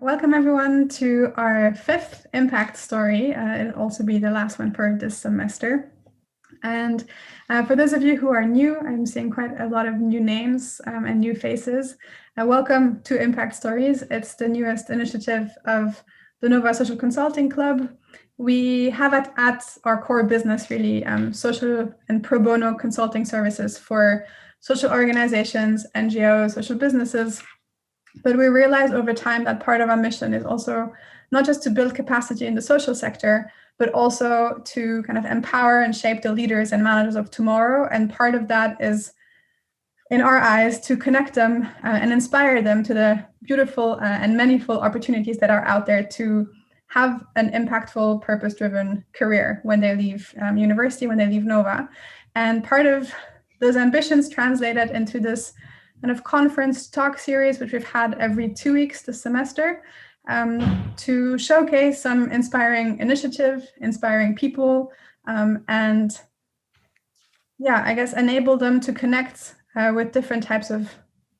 Welcome everyone to our fifth impACT story. It'll also be the last one for this semester. And for those of you who are new, I'm seeing quite a lot of new names and new faces. Welcome to impACT Stories. It's the newest initiative of the Nova Social Consulting Club. We have at our core business really social and pro bono consulting services for social organizations, NGOs, social businesses. But we realized over time that part of our mission is also not just to build capacity in the social sector, but also to kind of empower and shape the leaders and managers of tomorrow. And part of that is, in our eyes, to connect them and inspire them to the beautiful and meaningful opportunities that are out there to have an impactful, purpose-driven career when they leave university, when they leave Nova. And part of those ambitions translated into this kind of conference talk series, which we've had every 2 weeks this semester, to showcase some inspiring initiative, inspiring people, and I guess enable them to connect with different types of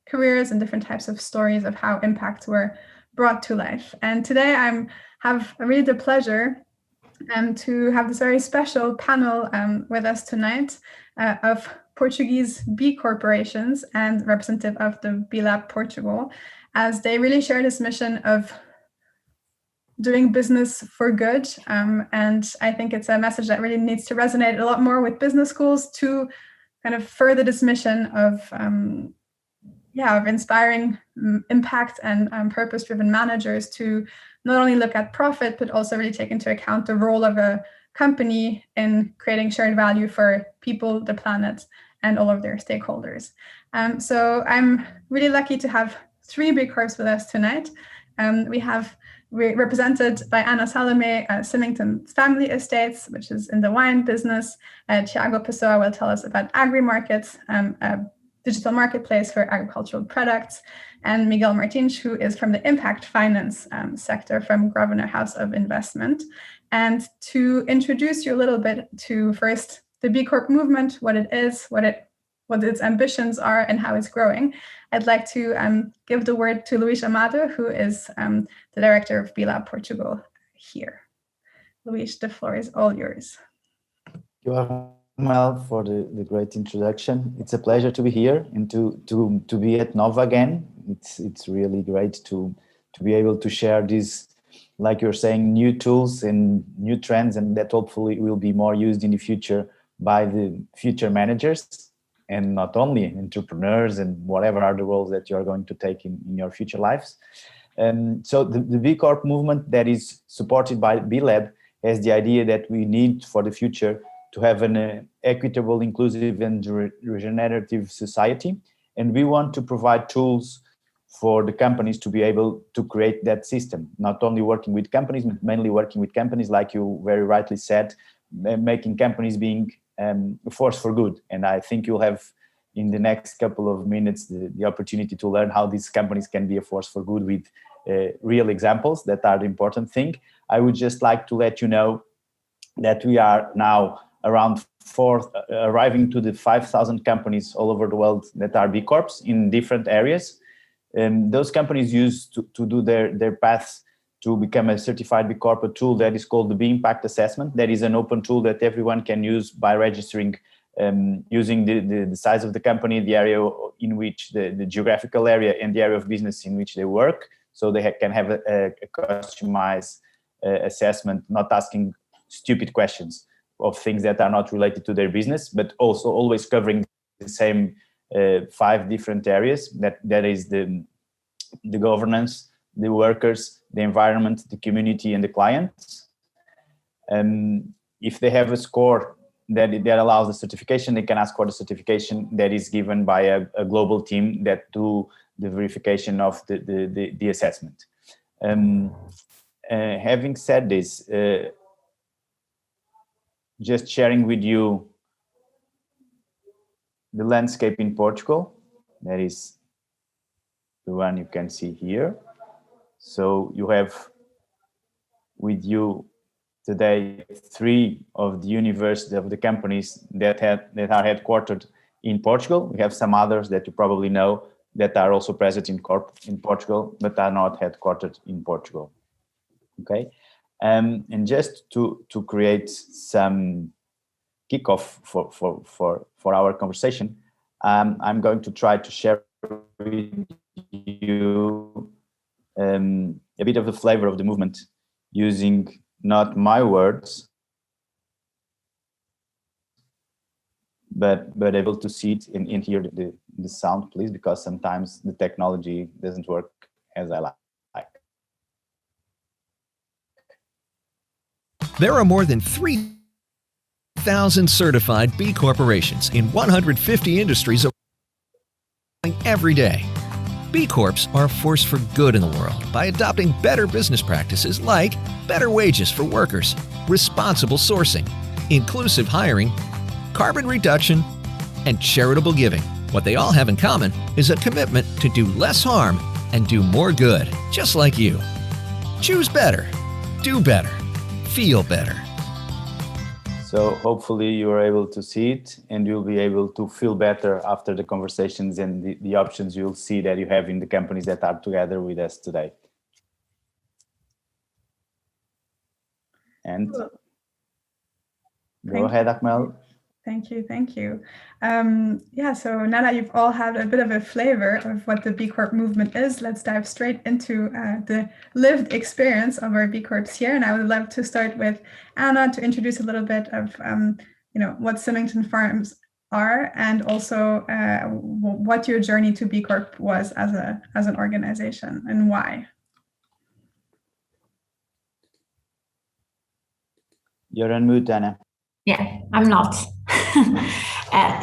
careers and different types of stories of how impacts were brought to life. And today I have really the pleasure to have this very special panel with us tonight of Portuguese B corporations and representative of the B Lab Portugal, as they really share this mission of doing business for good. And I think it's a message that really needs to resonate a lot more with business schools to kind of further this mission of inspiring impact and purpose-driven managers to not only look at profit, but also really take into account the role of a company in creating shared value for people, the planet, and all of their stakeholders. So I'm really lucky to have 3 B Corps with us tonight. We have represented by Anna Salomé, Symington Family Estates, which is in the wine business. Tiago Pessoa will tell us about Agri markets, a digital marketplace for agricultural products, and Miguel Martins, who is from the impact finance sector from Grosvenor House of Investment. And to introduce you a little bit to first the B Corp Movement, what it is, what its ambitions are, and how it's growing, I'd like to give the word to Luís Amado, who is the director of B Lab Portugal here. Luís, the floor is all yours. Thank you, Mel, for the great introduction. It's a pleasure to be here and to be at Nova again. It's really great to be able to share these, like you're saying, new tools and new trends, and that hopefully will be more used in the future by the future managers, and not only entrepreneurs and whatever are the roles that you're going to take in your future lives. So the B Corp movement that is supported by B Lab has the idea that we need for the future to have an equitable, inclusive, and regenerative society. And we want to provide tools for the companies to be able to create that system, not only working with companies, but mainly working with companies, like you very rightly said, making companies being a force for good. And I think you'll have in the next couple of minutes the opportunity to learn how these companies can be a force for good with real examples that are the important thing. I would just like to let you know that we are now around arriving to the 5,000 companies all over the world that are B Corps in different areas. Those companies use to do their paths to become a certified B Corp, a tool that is called the B-impACT assessment. That is an open tool that everyone can use by registering, using the size of the company, the area in which the geographical area, and the area of business in which they work. So they can have a customized assessment, not asking stupid questions of things that are not related to their business, but also always covering the same 5 different areas. That is the governance, the workers, the environment, the community, and the clients. If they have a score that allows the certification, they can ask for the certification that is given by a global team that do the verification of the assessment. Having said this, just sharing with you the landscape in Portugal. That is the one you can see here. So you have with you today 3 of the universities of the companies that are headquartered in Portugal. We have some others that you probably know that are also present in Portugal, but are not headquartered in Portugal. Okay, and just to create some kickoff for our conversation, I'm going to try to share with you a bit of the flavor of the movement, using not my words, but able to see it and hear the sound, please, because sometimes the technology doesn't work as I like. There are more than 3,000 certified B corporations in 150 industries every day. B Corps are a force for good in the world by adopting better business practices like better wages for workers, responsible sourcing, inclusive hiring, carbon reduction, and charitable giving. What they all have in common is a commitment to do less harm and do more good, just like you. Choose better, do better, feel better. So hopefully you are able to see it, and you'll be able to feel better after the conversations and the options you'll see that you have in the companies that are together with us today. And go ahead, Akmal. Thank you. Yeah, so now that you've all had a bit of a flavor of what the B Corp movement is, let's dive straight into the lived experience of our B Corps here. And I would love to start with Anna to introduce a little bit of what Symington Farms are, and also what your journey to B Corp was as an organization and why. You're on mute, Anna. Yeah, I'm not.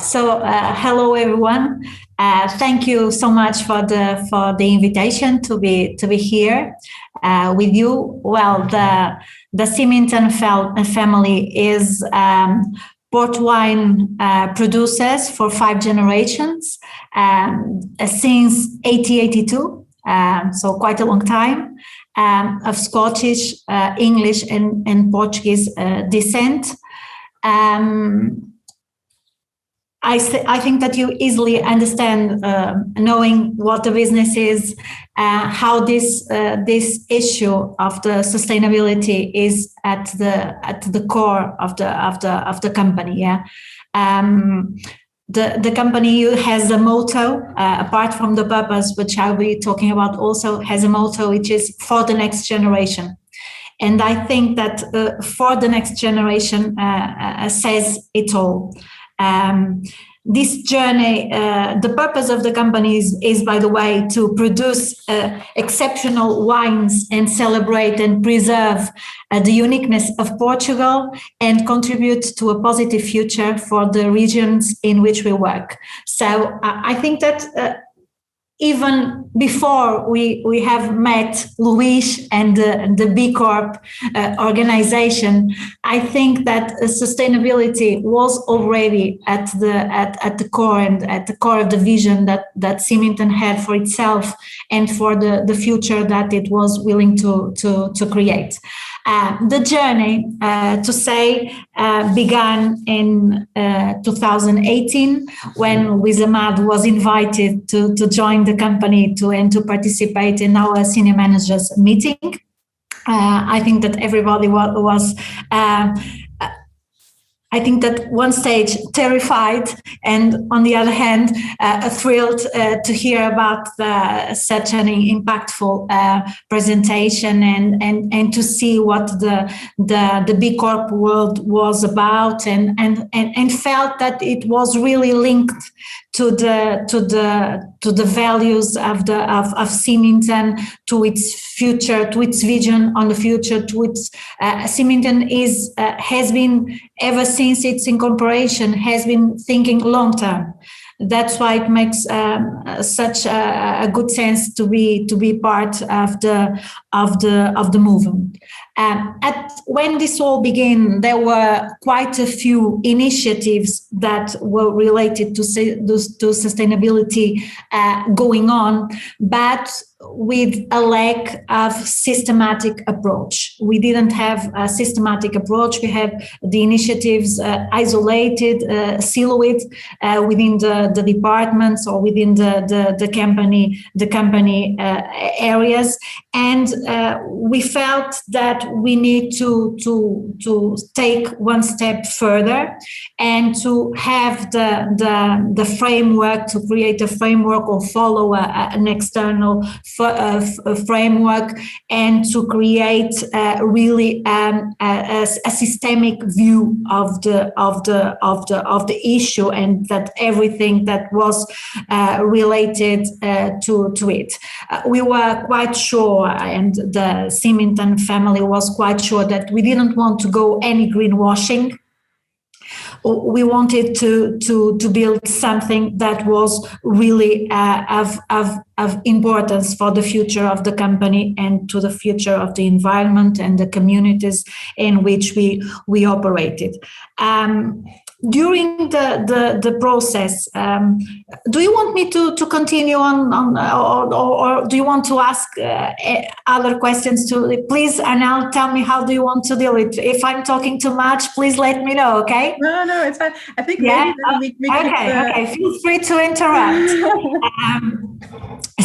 Hello everyone. Thank you so much for the invitation to be here with you. Well, the Symington family is port wine producers for 5 generations since 1882. So quite a long time, of Scottish, English, and Portuguese descent. I think that you easily understand, knowing what the business is, how this issue of the sustainability is at the core of the company. Yeah, the company has a motto, apart from the purpose, which I'll be talking about, also has a motto which is for the next generation. And I think that for the next generation says it all. This journey, the purpose of the company is, by the way, to produce exceptional wines and celebrate and preserve the uniqueness of Portugal and contribute to a positive future for the regions in which we work. So I think that even before we have met Luis and the B Corp organization, I think that sustainability was already at the core and at the core of the vision that Symington had for itself and for the future that it was willing to create. The journey, began in 2018 when Amado was invited to join the company to participate in our senior managers meeting. I think that everybody was I think that one stage terrified, and on the other hand, thrilled to hear about such an impactful presentation and to see what the B Corp world was about, and felt that it was really linked to the values of Symington, to its future, to its vision on the future, to its Symington has been, ever since its incorporation, has been thinking long term. That's why it makes such a good sense to be part of the movement. When this all began, there were quite a few initiatives that were related to sustainability going on, but with a lack of systematic approach. We didn't have a systematic approach. We had the initiatives isolated, siloed within the departments or within the company areas, and we felt that we need to take one step further and to have the framework, to create a framework or follow an external framework, and to create really a systemic view of the issue, and that everything that was related to it. We were quite sure, and the Symington family was quite sure, that we didn't want to go any greenwashing. We wanted to build something that was really of importance for the future of the company and to the future of the environment and the communities in which we operated. During the process, do you want me to continue on or do you want to ask other questions too? Please, Arnel, tell me, how do you want to deal with it? If I'm talking too much, please let me know, okay? No, it's fine. I think yeah. maybe we could... Okay, feel free to interrupt.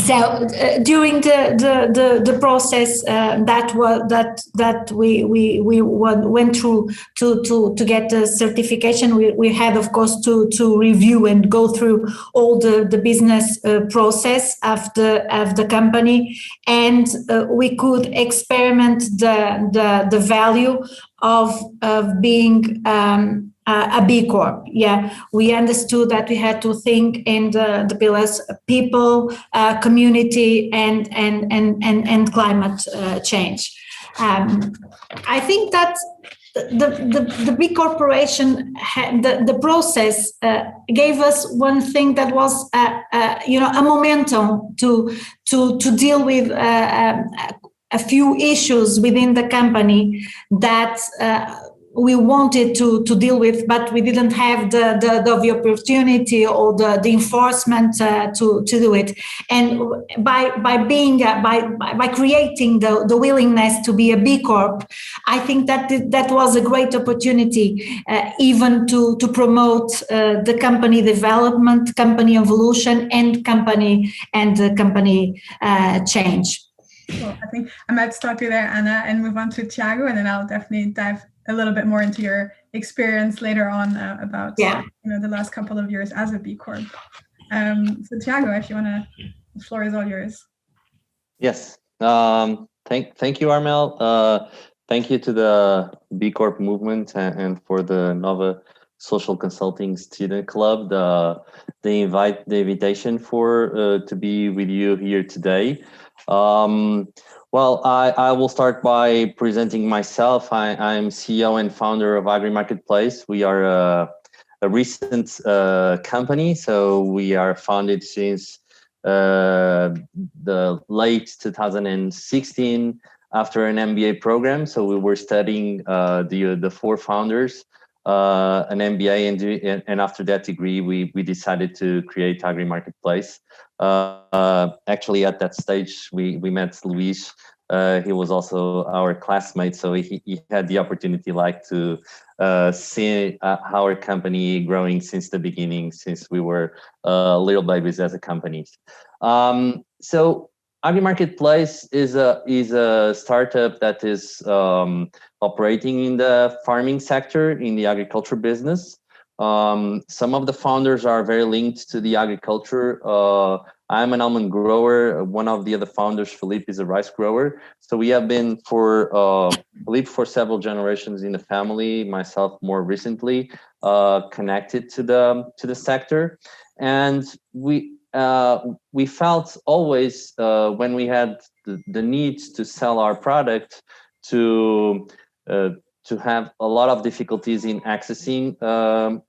So during the process that we went through to get the certification, we had, of course, to review and go through all the business process of the company, and we could experiment the value of being a B Corp. Yeah, we understood that we had to think in the pillars: people, community, and climate change. I think that the B Corporation, the process gave us one thing that was a momentum to deal with a few issues within the company that we wanted to deal with, but we didn't have the opportunity or the enforcement to do it. And by creating the willingness to be a B Corp, I think that was a great opportunity, even to promote the company development, company evolution, and company change. Well, I think I might stop you there, Anna, and move on to Tiago, and then I'll definitely dive a little bit more into your experience later on about the last couple of years as a B Corp. So Tiago, if you want to, the floor is all yours. Yes. Thank you, Armel. Thank you to the B Corp Movement and for the Nova Social Consulting Student Club, the invitation for to be with you here today. Well, I will start by presenting myself. I'm CEO and founder of Agri Marketplace. We are a recent company, so we are founded since the late 2016 after an MBA program. So we were studying the four founders, an MBA, and after that degree, we decided to create Agri Marketplace. Actually, at that stage, we met Luis. He was also our classmate, so he had the opportunity to see our company growing since the beginning, since we were little babies as a company. So Agri Marketplace is a startup that is operating in the farming sector, in the agriculture business. Some of the founders are very linked to the agriculture. I'm an almond grower. One of the other founders, Philippe, is a rice grower. So we have been for several generations in the family. Myself, more recently, connected to the sector, and we felt always when we had the need to sell our product to have a lot of difficulties in accessing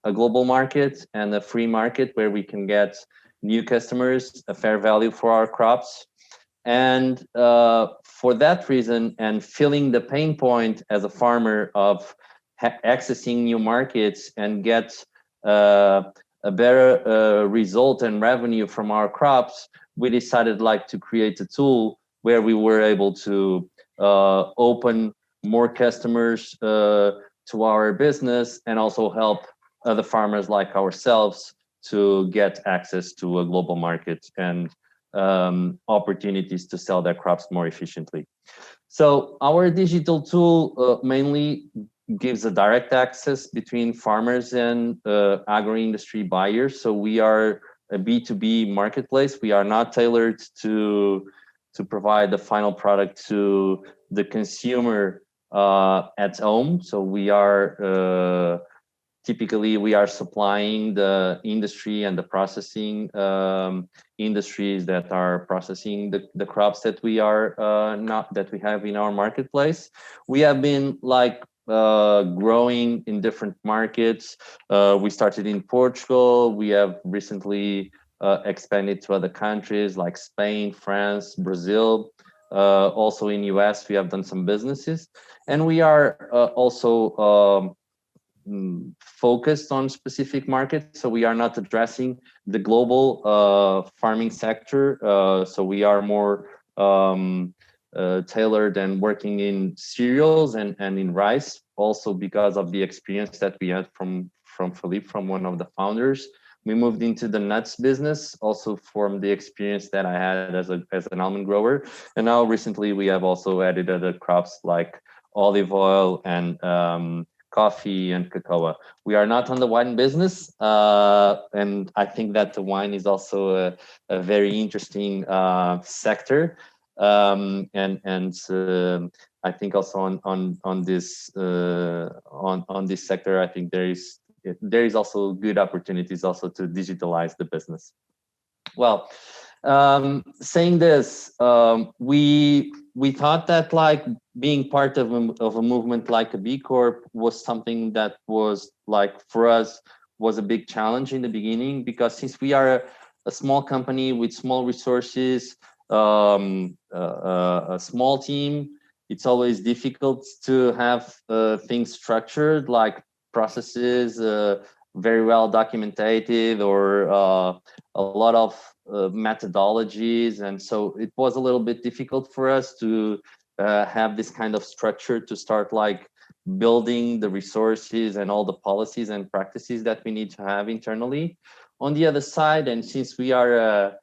a global market and a free market where we can get new customers, a fair value for our crops. And for that reason, and feeling the pain point as a farmer of accessing new markets and get a better result and revenue from our crops, we decided like to create a tool where we were able to open more customers to our business and also help other farmers like ourselves to get access to a global market and opportunities to sell their crops more efficiently. So our digital tool mainly gives a direct access between farmers and agri-industry buyers. So we are a B2B marketplace. We are not tailored to provide the final product to the consumer at home. So we are typically we are supplying the industry and the processing industries that are processing the crops that we are that we have in our marketplace. We have been like growing in different markets. We started in Portugal. We have recently expanded to other countries like Spain, France, Brazil. Also in US, we have done some businesses, and we are also focused on specific markets. So we are not addressing the global farming sector. So we are more tailored and working in cereals and in rice, also because of the experience that we had from Philippe, from one of the founders. We moved into the nuts business, also from the experience that I had as an almond grower. And now recently we have also added other crops like olive oil and coffee and cocoa. We are not on the wine business, and I think that the wine is also a very interesting sector. I think also on this sector, I think there is also good opportunities also to digitalize the business. Well, saying this, we thought that like being part of a movement like a B Corp was something that was like for us was a big challenge in the beginning, because since we are a small company with small resources, a small team, it's always difficult to have things structured, like processes very well documented, or a lot of methodologies. And so it was a little bit difficult for us to have this kind of structure to start like building the resources and all the policies and practices that we need to have internally. On the other side, and since we are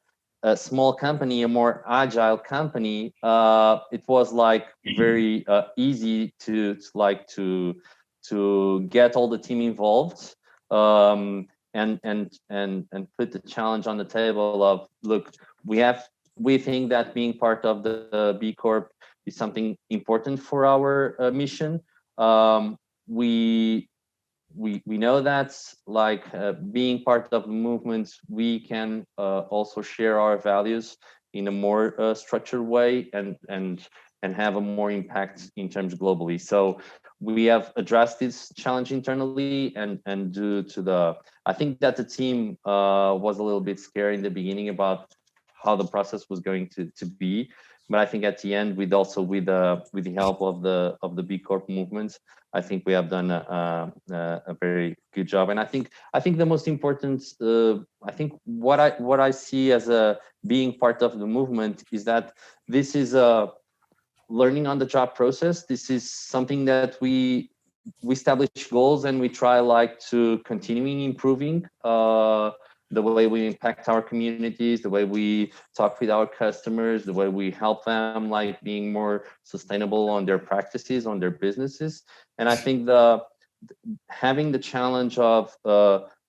a small company, a more agile company, it was like very easy to get all the team involved, and put the challenge on the table of, look, we think that being part of the B Corp is something important for our mission. We know that like being part of the movement, we can also share our values in a more structured way and have a more impact in terms globally. So we have addressed this challenge internally, and due to I think that the team was a little bit scared in the beginning about how the process was going to be. But I think at the end, with the help of the B Corp movement, I think we have done a very good job. And I think the most important, I think what I see as being part of the movement is that this is a learning on the job process. This is something that we establish goals, and we try like to continuing improving the way we impact our communities, the way we talk with our customers, the way we help them like being more sustainable on their practices, on their businesses. And I think having the challenge of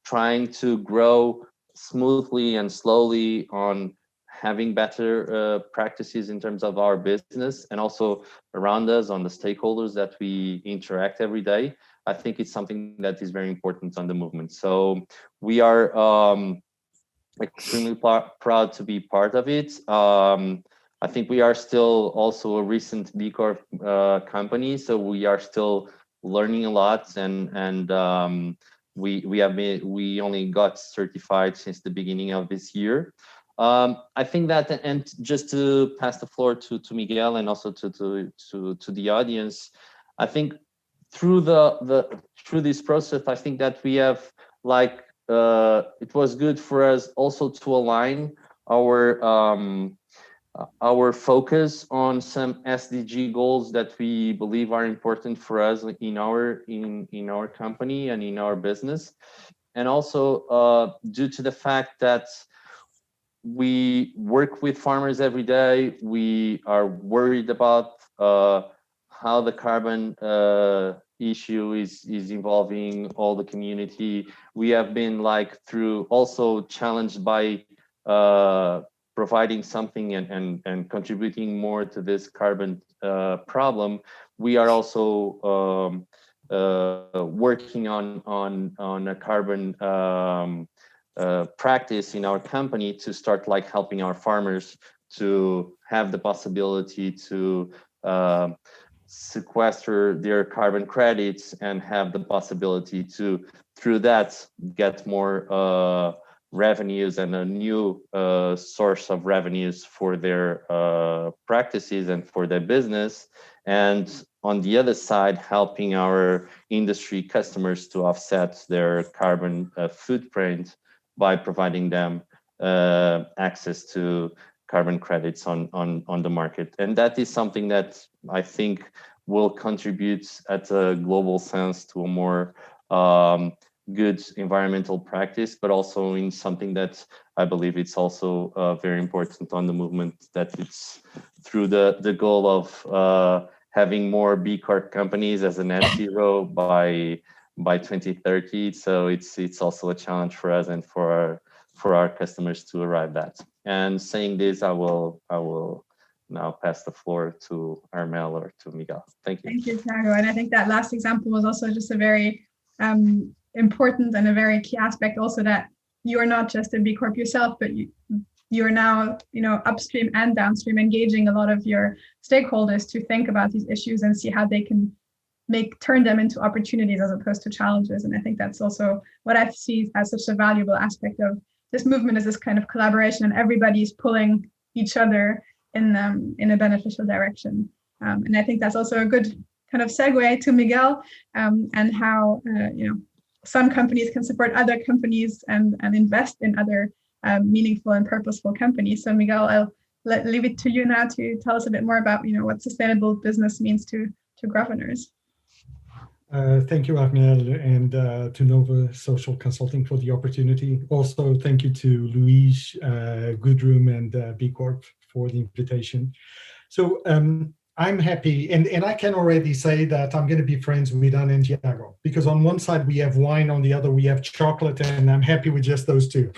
trying to grow smoothly and slowly on having better practices in terms of our business and also around us, on the stakeholders that we interact every day, I think it's something that is very important on the movement. So we are extremely proud to be part of it. I think we are still also a recent B Corp company, so we are still learning a lot, and we only got certified since the beginning of this year. I think that, and just to pass the floor to Miguel and also to the audience, I think through this process, I think that we have like it was good for us also to align our focus on some SDG goals that we believe are important for us in our company and in our business, and also due to the fact that we work with farmers every day, we are worried about how the carbon issue is involving all the community. We have been also challenged by providing something and contributing more to this carbon problem. We are also working on a carbon practice in our company to start helping our farmers to have the possibility to sequester their carbon credits and have the possibility to, through that, get more revenues and a new source of revenues for their practices and for their business. And on the other side, helping our industry customers to offset their carbon footprint by providing them access to carbon credits on the market. And that is something that I think will contribute at a global sense to a more good environmental practice, but also in something that I believe it's also very important on the movement, that it's through the goal of having more B Corp companies as a net zero by 2030. So it's also a challenge for us and for our customers to arrive at. And saying this, I will now pass the floor to Armel or to Miguel. Thank you. Thank you, Tiago. And I think that last example was also just a very important and a very key aspect also, that you are not just a B Corp yourself, but you are now, upstream and downstream engaging a lot of your stakeholders to think about these issues and see how they can turn them into opportunities as opposed to challenges. And I think that's also what I see as such a valuable aspect of this movement, is this kind of collaboration, and everybody's pulling each other in a beneficial direction. And I think that's also a good kind of segue to Miguel, and how some companies can support other companies and invest in other meaningful and purposeful companies. So Miguel, I'll leave it to you now to tell us a bit more about what sustainable business means to Grosvenors. Thank you, Armel, and to Nova Social Consulting for the opportunity. Also, thank you to Luis, Goodroom, and B Corp for the invitation. So I'm happy, and I can already say that I'm going to be friends with Ana and Tiago, because on one side we have wine, on the other we have chocolate, and I'm happy with just those two.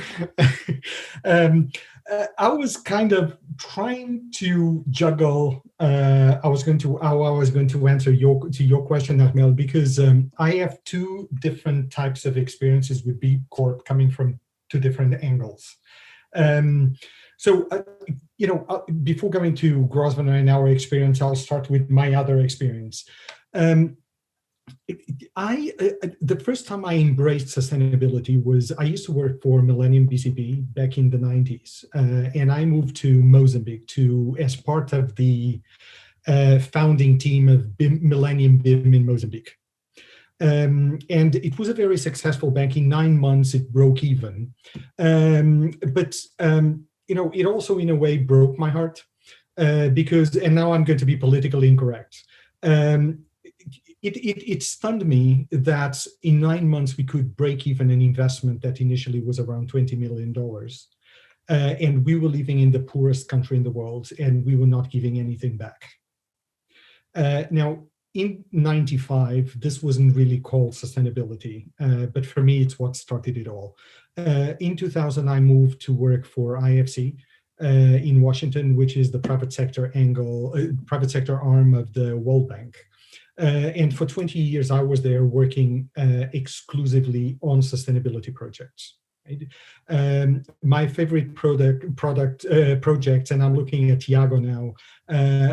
I was kind of trying to juggle how I was going to answer your question, Armel, because I have two different types of experiences with B Corp coming from two different angles. So, before going to Grosvenor and our experience, I'll start with my other experience. The first time I embraced sustainability was, I used to work for Millennium BCP back in the 90s, and I moved to Mozambique as part of the founding team of Millennium BIM in Mozambique. And it was a very successful bank. In 9 months, it broke even. But it also in a way broke my heart, because, and now I'm going to be politically incorrect. It stunned me that in 9 months we could break even an investment that initially was around $20 million. And we were living in the poorest country in the world, and we were not giving anything back. Now, in 95, this wasn't really called sustainability, but for me, it's what started it all. In 2000, I moved to work for IFC in Washington, which is the private sector arm of the World Bank. And for 20 years, I was there working exclusively on sustainability projects. Right? My favorite projects, and I'm looking at Tiago now,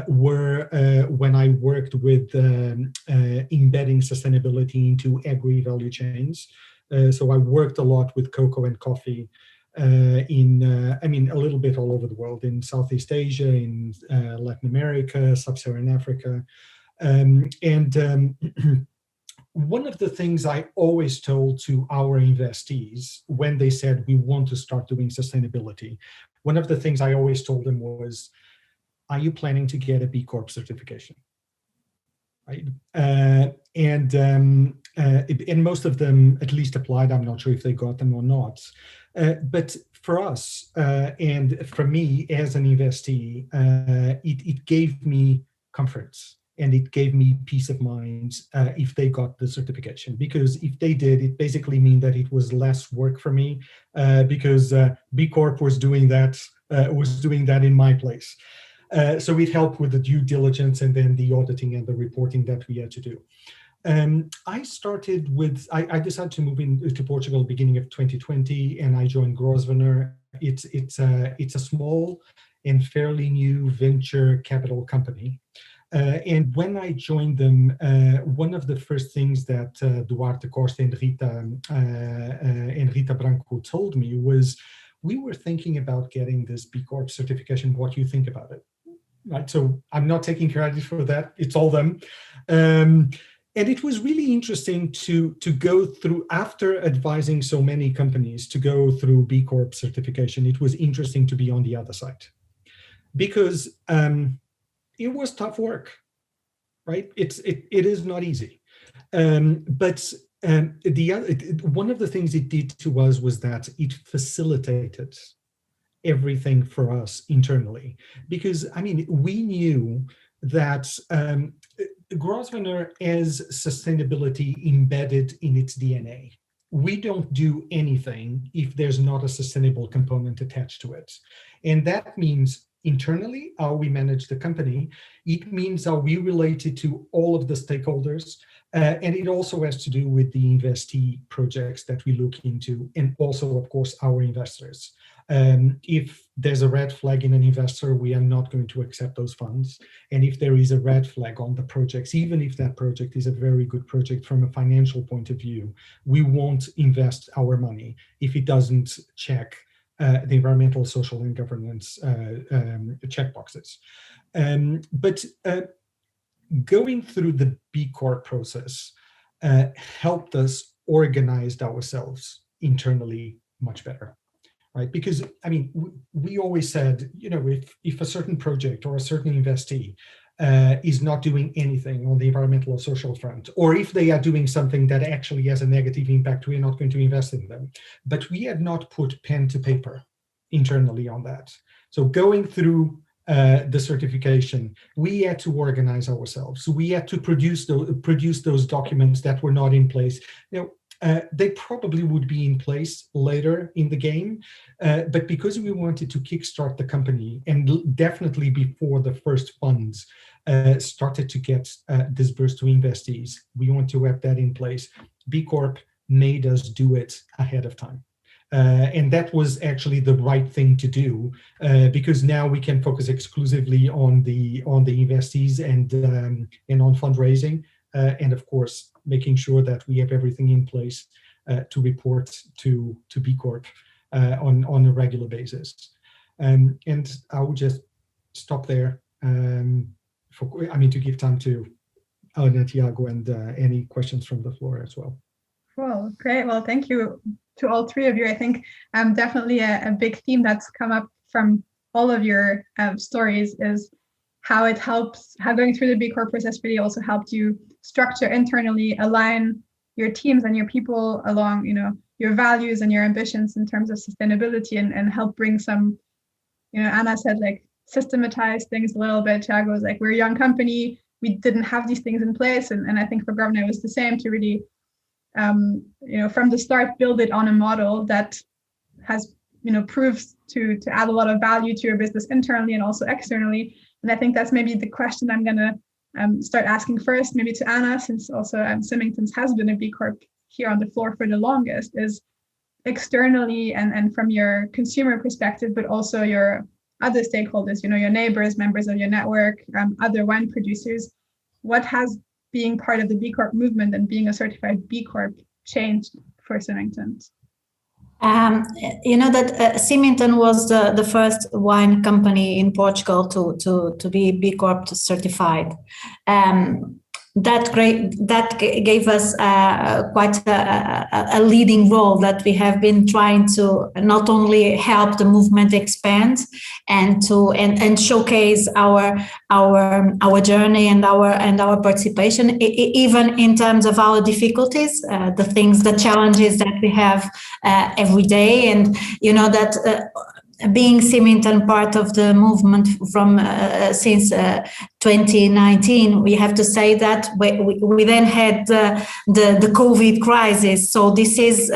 were when I worked with embedding sustainability into Agri value chains. So I worked a lot with cocoa and coffee a little bit all over the world, in Southeast Asia, in Latin America, Sub-Saharan Africa. one of the things I always told to our investees when they said we want to start doing sustainability, one of the things I always told them was, are you planning to get a B Corp certification? Right? And most of them at least applied. I'm not sure if they got them or not. But for us, and for me as an investee, it gave me comfort and it gave me peace of mind if they got the certification. Because if they did, it basically mean that it was less work for me because B Corp was doing that in my place. So it helped with the due diligence and then the auditing and the reporting that we had to do. I decided to move into Portugal beginning of 2020, and I joined Grosvenor. It's a small and fairly new venture capital company. And when I joined them, one of the first things that Duarte Costa and Rita Branco told me was, we were thinking about getting this B Corp certification. What do you think about it? Right. So I'm not taking credit for that. It's all them. And it was really interesting to go through, after advising so many companies to go through B Corp certification. It was interesting to be on the other side because it was tough work, right? It is not easy. But one of the things it did to us was that it facilitated everything for us internally, because I mean, we knew that Grosvenor has sustainability embedded in its DNA. We don't do anything if there's not a sustainable component attached to it. And that means internally how we manage the company. It means how we relate it to all of the stakeholders. And it also has to do with the investee projects that we look into, and also, of course, our investors. If there's a red flag in an investor, we are not going to accept those funds. And if there is a red flag on the projects, even if that project is a very good project from a financial point of view, we won't invest our money if it doesn't check the environmental, social, and governance checkboxes. But going through the B Corp process helped us organize ourselves internally much better. Right? Because, I mean, we always said, you know, if a certain project or a certain investee is not doing anything on the environmental or social front, or if they are doing something that actually has a negative impact, we are not going to invest in them. But we had not put pen to paper internally on that. So going through the certification, we had to organize ourselves. So we had to produce those documents that were not in place. You know, they probably would be in place later in the game, but because we wanted to kickstart the company, and definitely before the first funds started to get disbursed to investees, we want to have that in place. B Corp made us do it ahead of time. And that was actually the right thing to do, because now we can focus exclusively on the investees and on fundraising, and of course making sure that we have everything in place to report to B Corp on a regular basis. And I will just stop there to give time to Ana, Tiago, and any questions from the floor as well. Cool, great. Well, thank you to all three of you. I think definitely a big theme that's come up from all of your stories is how it helps, how going through the B Corp process really also helped you structure internally, align your teams and your people along, you know, your values and your ambitions in terms of sustainability, and help bring some, you know, Ana said, like, systematize things a little bit. Tiago was like, we're a young company, we didn't have these things in place. And I think for Grosvenor it was the same, to really, you know, from the start, build it on a model that has, you know, proves to add a lot of value to your business internally and also externally. And I think that's maybe the question I'm going to start asking first, maybe to Ana, since also Symington's has been a B Corp here on the floor for the longest, is externally and from your consumer perspective, but also your other stakeholders, you know, your neighbors, members of your network, other wine producers. What has being part of the B Corp movement and being a certified B Corp changed for Symington? You know that Symington was the first wine company in Portugal to be B Corp certified. gave us quite a leading role, that we have been trying to not only help the movement expand and showcase our journey and our participation, even in terms of our difficulties, the challenges that we have every day. And you know that being Symington part of the movement from since 2019, we have to say that we then had the COVID crisis. So this is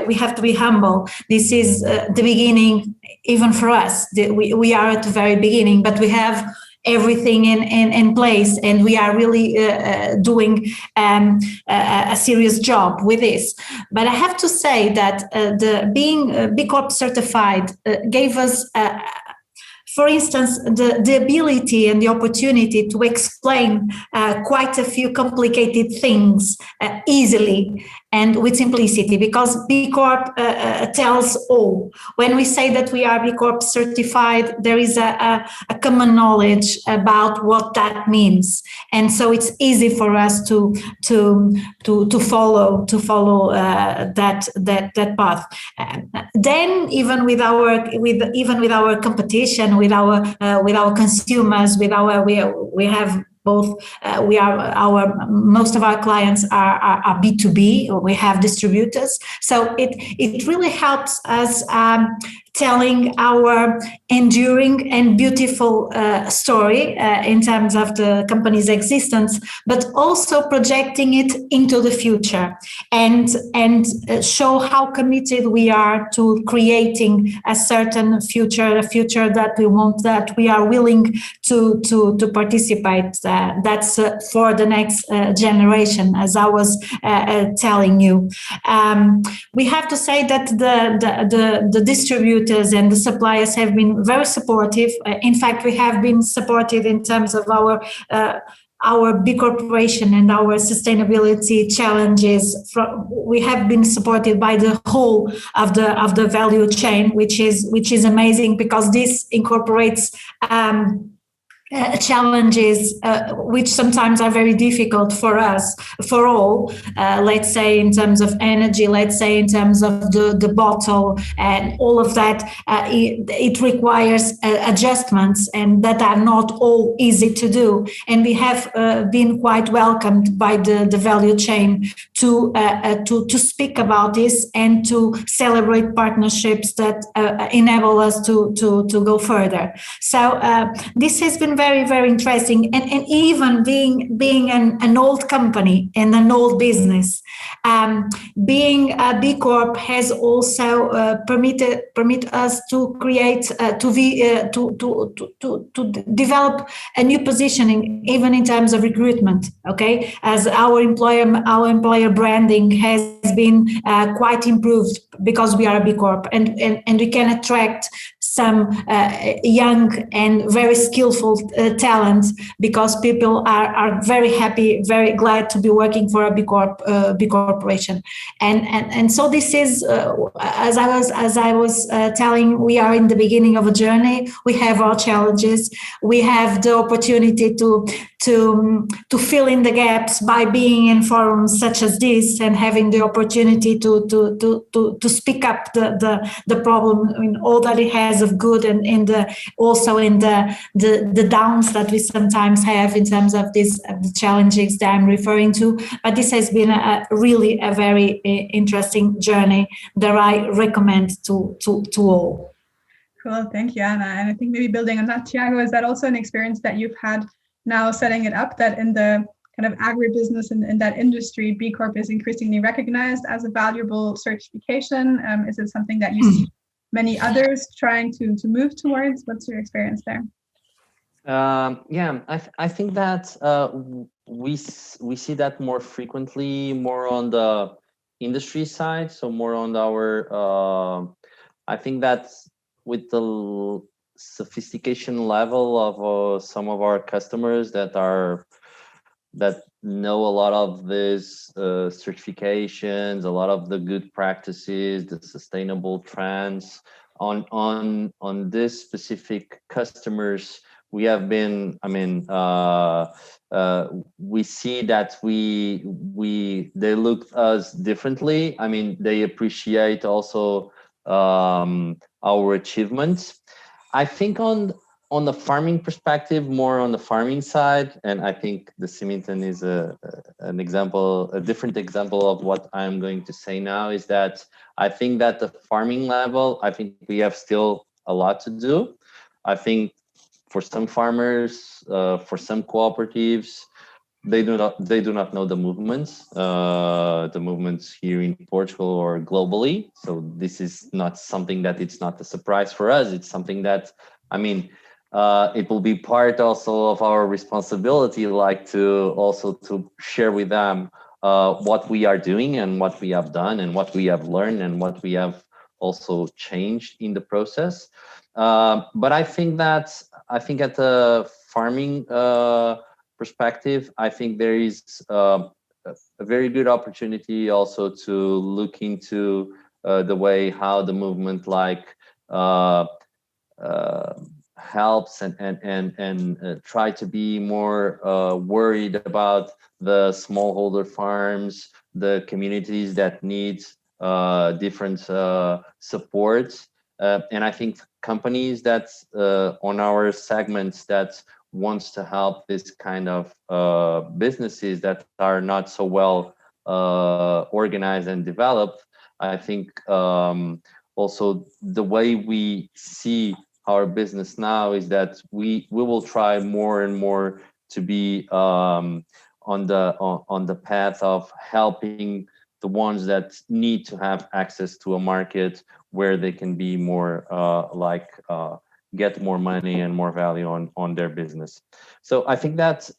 we have to be humble. This is the beginning, even for us. We are at the very beginning, but we have everything in place, and we are really doing a serious job with this. But I have to say that the being B Corp certified gave us for instance, the ability and the opportunity to explain quite a few complicated things easily and with simplicity, because B Corp tells all. When we say that we are B Corp certified, there is a common knowledge about what that means, and so it's easy for us to follow that path. Then even with our competition, with our consumers, we have both. Most of our clients are B2B. We have distributors, so it really helps us telling our enduring and beautiful story in terms of the company's existence, but also projecting it into the future and show how committed we are to creating a certain future, a future that we want, that we are willing to participate. That's for the next generation, as I was telling you. We have to say that the distributors and the suppliers have been very supportive. In fact, we have been supportive in terms of our B Corporation and our sustainability challenges. We have been supported by the whole of the value chain, which is amazing, because this incorporates challenges which sometimes are very difficult for us, for all, let's say in terms of energy, let's say in terms of the bottle and all of that. It requires adjustments, and that are not all easy to do, and we have been quite welcomed by the value chain to speak about this and to celebrate partnerships that enable us to go further. So this has been very, very interesting, and even being an old company and an old business, being a B Corp has also permit us to create to develop a new positioning, even in terms of recruitment. Okay, as our employer branding has been quite improved because we are a B Corp, and we can attract some young and very skillful talent, because people are very happy, very glad to be working for a B Corporation, and so this is as I was telling, we are in the beginning of a journey. We have our challenges. We have the opportunity to fill in the gaps by being in forums such as this and having the opportunity to speak up the problem in all that it has of good, and also in the downs that we sometimes have in terms of the challenges that I'm referring to. But this has been really a very interesting journey that I recommend to all. Cool, thank you, Anna. And I think maybe building on that, Tiago, is that also an experience that you've had now setting it up, that in the kind of agribusiness and in that industry, B Corp is increasingly recognized as a valuable certification? Is it something that you see many others trying to move towards? What's your experience there? I think that we see that more frequently, more on the industry side, so more on our I think that with the sophistication level of some of our customers that know a lot of these certifications, a lot of the good practices, the sustainable trends on this specific customers, we have been, we see that they look at us differently. I mean, they appreciate also our achievements. I think on the farming perspective, more on the farming side, and I think the Symington is an example, a different example of what I'm going to say now, is that I think that the farming level, I think we have still a lot to do. I think for some farmers, for some cooperatives, they do not know the movements here in Portugal or globally. So this is not something that it's not a surprise for us. It's something that, it will be part also of our responsibility, like to share with them what we are doing and what we have done and what we have learned and what we have also changed in the process. But I think at the farming perspective, I think there is a very good opportunity also to look into the way how the movement helps and try to be more worried about the smallholder farms, the communities that need different supports. And I think companies that on our segments that wants to help this kind of businesses that are not so well organized and developed, I think also the way we see our business now is that we will try more and more to be on the path of helping the ones that need to have access to a market where they can be more get more money and more value on their business. So I think that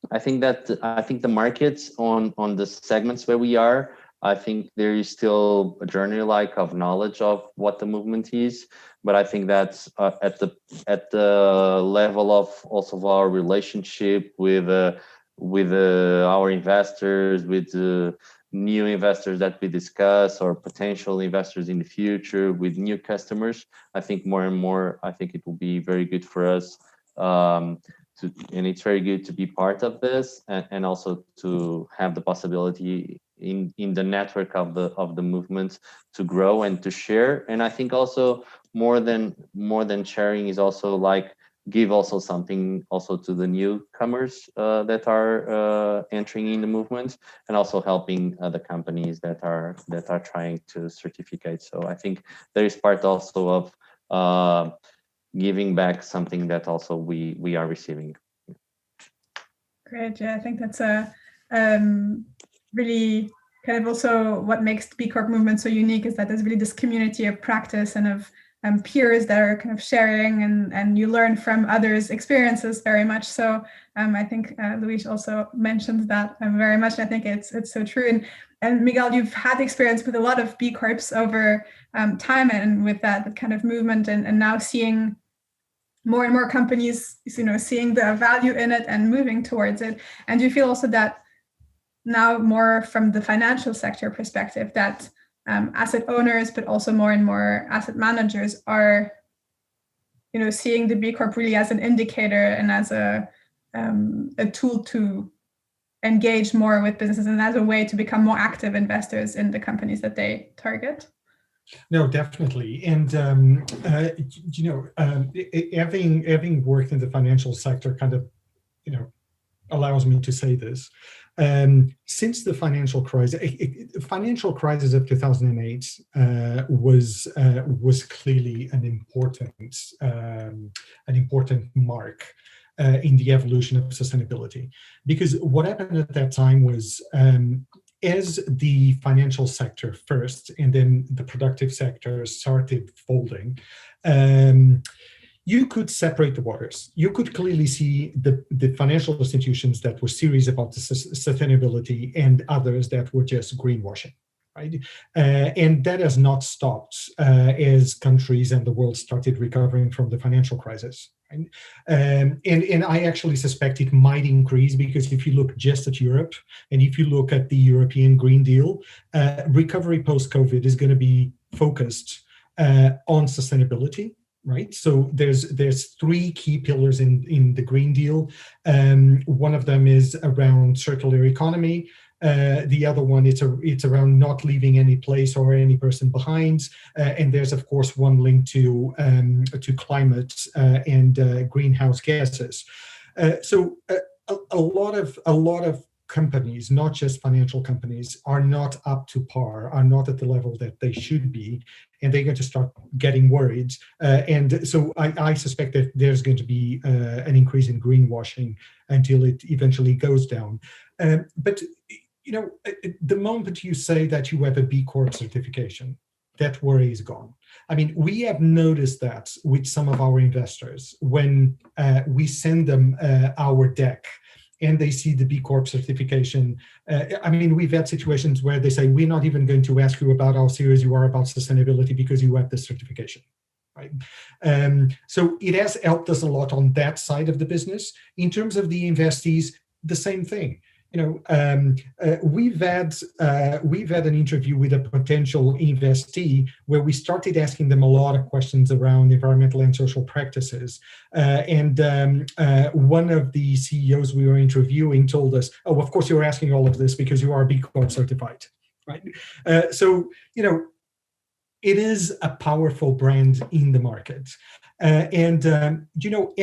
the markets on the segments where we are, I think there is still a journey of knowledge of what the movement is, but I think that at the level of also of our relationship with our investors, with new investors that we discuss, or potential investors in the future, with new customers, I think more and more, I think it will be very good for us. And it's very good to be part of this, and also to have the possibility in the network of the movement to grow and to share. And I think also more than sharing is also give also something also to the newcomers that are entering in the movement, and also helping the companies that are trying to certificate. So I think there is part also of giving back something that also we are receiving. Great. Yeah, I think that's a really kind of also what makes the B Corp movement so unique, is that there's really this community of practice and of peers that are kind of sharing, and you learn from others' experiences very much. So I think Luis also mentioned that very much. I think it's so true. And Miguel, you've had experience with a lot of B Corps over time, and with that kind of movement, and now seeing more and more companies, seeing the value in it and moving towards it. And do you feel also that now, more from the financial sector perspective, that asset owners, but also more and more asset managers are, seeing the B Corp really as an indicator and as a tool to engage more with businesses, and as a way to become more active investors in the companies that they target? No, definitely. And, having worked in the financial sector kind of, allows me to say this. Since the financial crisis of 2008 was clearly an important mark in the evolution of sustainability, because what happened at that time was, as the financial sector first and then the productive sector started folding, you could separate the waters. You could clearly see the financial institutions that were serious about the sustainability, and others that were just greenwashing, right? And that has not stopped as countries and the world started recovering from the financial crisis. Right? And I actually suspect it might increase, because if you look just at Europe, and if you look at the European Green Deal, recovery post-COVID is going to be focused on sustainability, right? So there's three key pillars in the Green Deal. One of them is around circular economy. The other one, it's around not leaving any place or any person behind. And there's of course one linked to climate and greenhouse gases. So a lot of companies, not just financial companies, are not up to par, are not at the level that they should be, and they're going to start getting worried. And so I suspect that there's going to be an increase in greenwashing until it eventually goes down. But you know, the moment you say that you have a B Corp certification, that worry is gone. I mean, we have noticed that with some of our investors when we send them our deck and they see the B Corp certification. I mean, we've had situations where they say, we're not even going to ask you about how serious you are about sustainability because you have the certification, right? So it has helped us a lot on that side of the business. In terms of the investees, the same thing. You know, we've had an interview with a potential investee where we started asking them a lot of questions around environmental and social practices. And one of the CEOs we were interviewing told us, "Oh, of course you're asking all of this because you are B Corp certified," right? So you know, it is a powerful brand in the market. You know,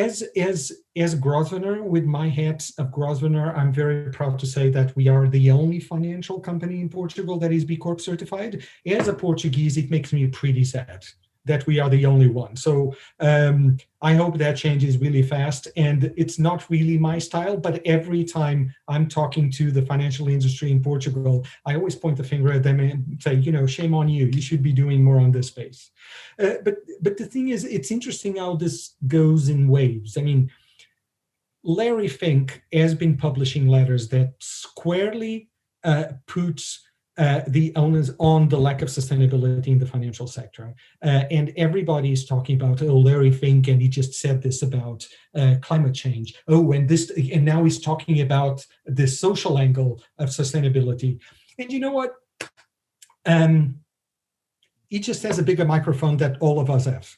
as Grosvenor, with my hat of Grosvenor, I'm very proud to say that we are the only financial company in Portugal that is B Corp certified. As a Portuguese, it makes me pretty sad that we are the only one. So I hope that changes really fast. And it's not really my style, but every time I'm talking to the financial industry in Portugal, I always point the finger at them and say, you know, shame on you. You should be doing more on this space. But the thing is, it's interesting how this goes in waves. I mean, Larry Fink has been publishing letters that squarely puts the onus on the lack of sustainability in the financial sector. And everybody is talking about, oh, Larry Fink, and he just said this about climate change. Oh, and now he's talking about the social angle of sustainability. And you know what? He just has a bigger microphone that all of us have,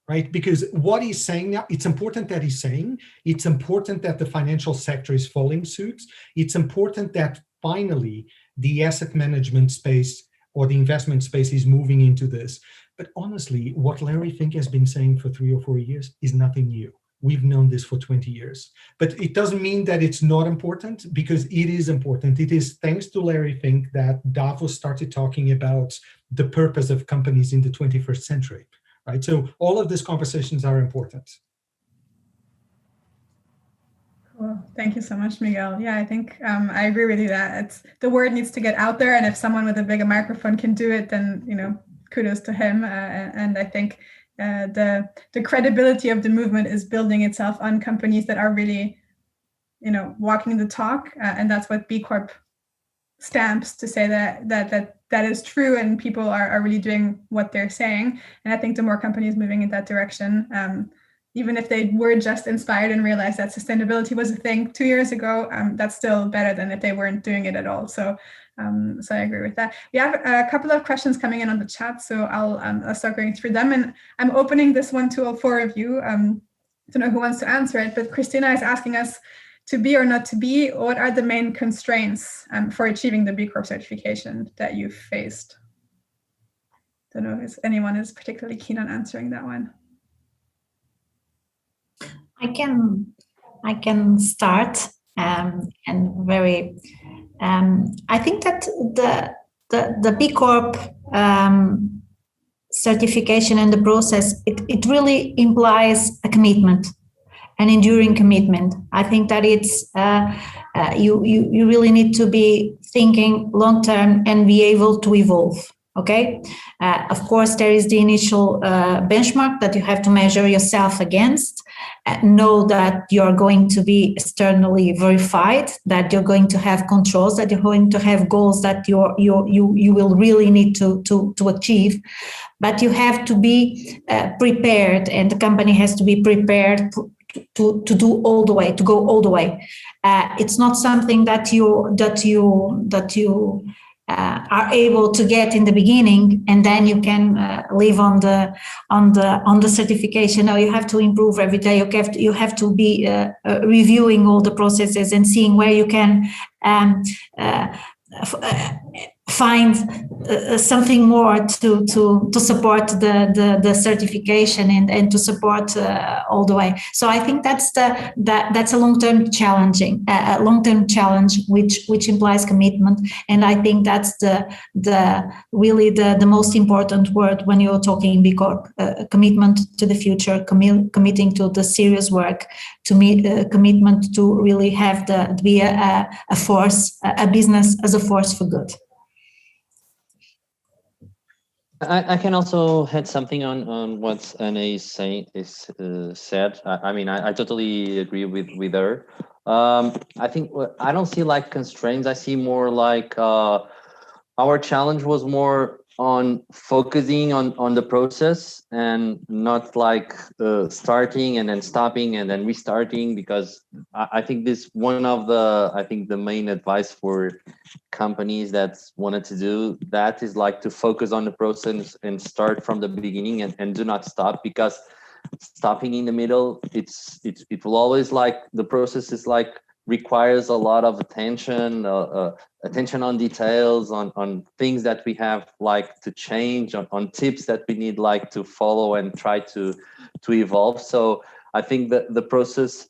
right? Because what he's saying now, it's important that he's saying, it's important that the financial sector is following suit. It's important that finally the asset management space or the investment space is moving into this. But honestly, what Larry Fink has been saying for 3 or 4 years is nothing new. We've known this for 20 years. But it doesn't mean that it's not important, because it is important. It is thanks to Larry Fink that Davos started talking about the purpose of companies in the 21st century, right? So all of these conversations are important. Cool. Thank you so much, Miguel. Yeah, I think I agree with you that the word needs to get out there, and if someone with a bigger microphone can do it, then you know, kudos to him. And I think the credibility of the movement is building itself on companies that are really, you know, walking the talk, and that's what B Corp stamps to say that is true, and people are really doing what they're saying. And I think the more companies moving in that direction, even if they were just inspired and realized that sustainability was a thing 2 years ago, that's still better than if they weren't doing it at all. So I agree with that. We have a couple of questions coming in on the chat, so I'll start going through them. And I'm opening this one to all four of you. I don't know who wants to answer it, but Christina is asking us, to be or not to be, what are the main constraints for achieving the B Corp certification that you've faced? Don't know if anyone is particularly keen on answering that one. I can start, and very. I think that the B Corp certification and the process, it really implies a commitment, an enduring commitment. I think that it's you really need to be thinking long term and be able to evolve. Okay, of course, there is the initial benchmark that you have to measure yourself against. Know that you're going to be externally verified, that you're going to have controls, that you're going to have goals that you will really need to achieve. But you have to be prepared, and the company has to be prepared to do all the way, to go all the way. It's not something that you are able to get in the beginning, and then you can live on the certification. No, you have to improve every day. You have to be reviewing all the processes and seeing where you can find something more to support the certification and to support all the way. So I think that's a long-term challenge, which implies commitment, and I think that's really the most important word when you're talking B Corp: commitment to the future, committing to the serious work, commitment to really have be a force, a business as a force for good. I can also add something on what Anna said. I totally agree with her. I think I don't see like constraints. I see more like our challenge was more on focusing on the process and not like starting and then stopping and then restarting, because I think this one of the main advice for companies that wanted to do that is like to focus on the process and start from the beginning and do not stop, because stopping in the middle, it will always like the process is like requires a lot of attention on details, on things that we have like to change, on tips that we need like to follow and try to evolve. So I think that the process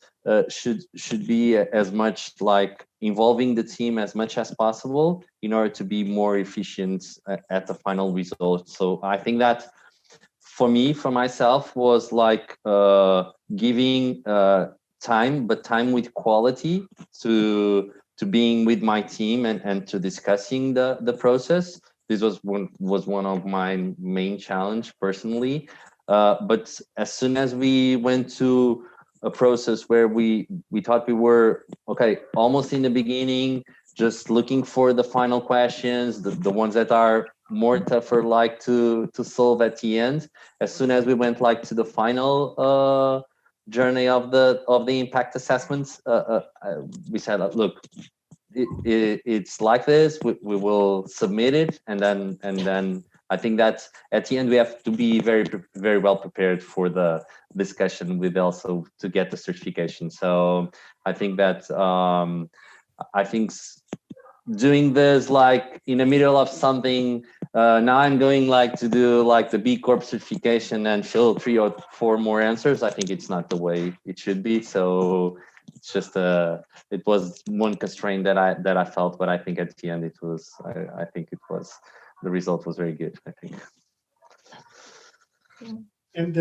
should be as much like involving the team as much as possible in order to be more efficient at the final result. So I think that for myself was like giving time, but time with quality to being with my team and to discussing the process. This was one of my main challenge personally. But as soon as we went to a process where we thought we were okay, almost in the beginning, just looking for the final questions, the ones that are more tougher like to solve at the end. As soon as we went like to the final journey of the impact assessments, we said, look, it's like this. We will submit it, and then I think that at the end we have to be very, very well prepared for the discussion with also to get the certification. So I think that doing this like in the middle of something, now I'm going like to do like the B Corp certification and fill 3 or 4 more answers. I think it's not the way it should be. So it's just it was one constraint that I felt, but I think at the end it was the result was very good, I think. And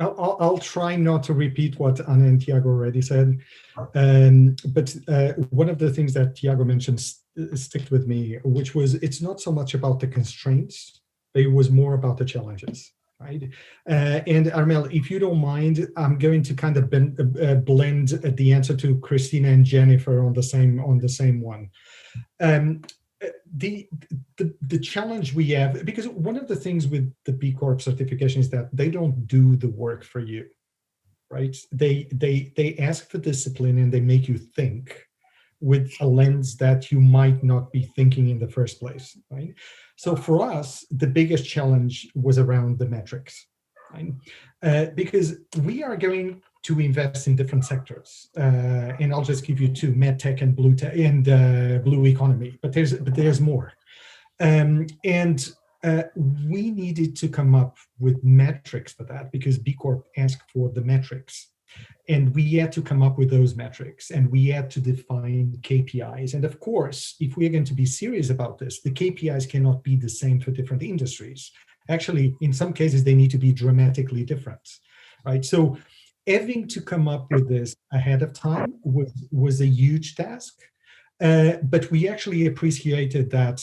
I'll try not to repeat what Anna and Tiago already said, but one of the things that Tiago mentioned sticked with me, which was it's not so much about the constraints, but it was more about the challenges, right? And Armel, if you don't mind, I'm going to kind of blend the answer to Christina and Jennifer on the same one. The challenge we have, because one of the things with the B Corp certification is that they don't do the work for you, right? They ask for discipline and they make you think with a lens that you might not be thinking in the first place, right? So for us, the biggest challenge was around the metrics, right? Because we are going to invest in different sectors, and I'll just give you 2: medtech and blue tech and blue economy. But there's more, and we needed to come up with metrics for that, because B Corp asked for the metrics, and we had to come up with those metrics, and we had to define KPIs. And of course, if we're going to be serious about this, the KPIs cannot be the same for different industries. Actually, in some cases, they need to be dramatically different, right? So having to come up with this ahead of time was a huge task, but we actually appreciated that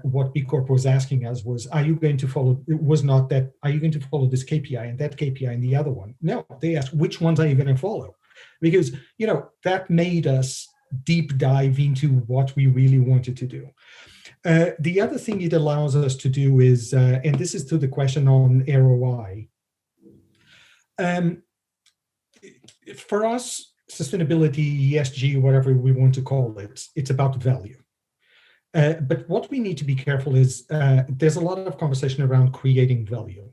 what B Corp was asking us was, are you going to follow, it was not that, are you going to follow this KPI and that KPI and the other one? No, they asked, which ones are you going to follow? Because, you know, that made us deep dive into what we really wanted to do. The other thing it allows us to do is, and this is to the question on ROI, for us, sustainability, ESG, whatever we want to call it, it's about value. But what we need to be careful is there's a lot of conversation around creating value,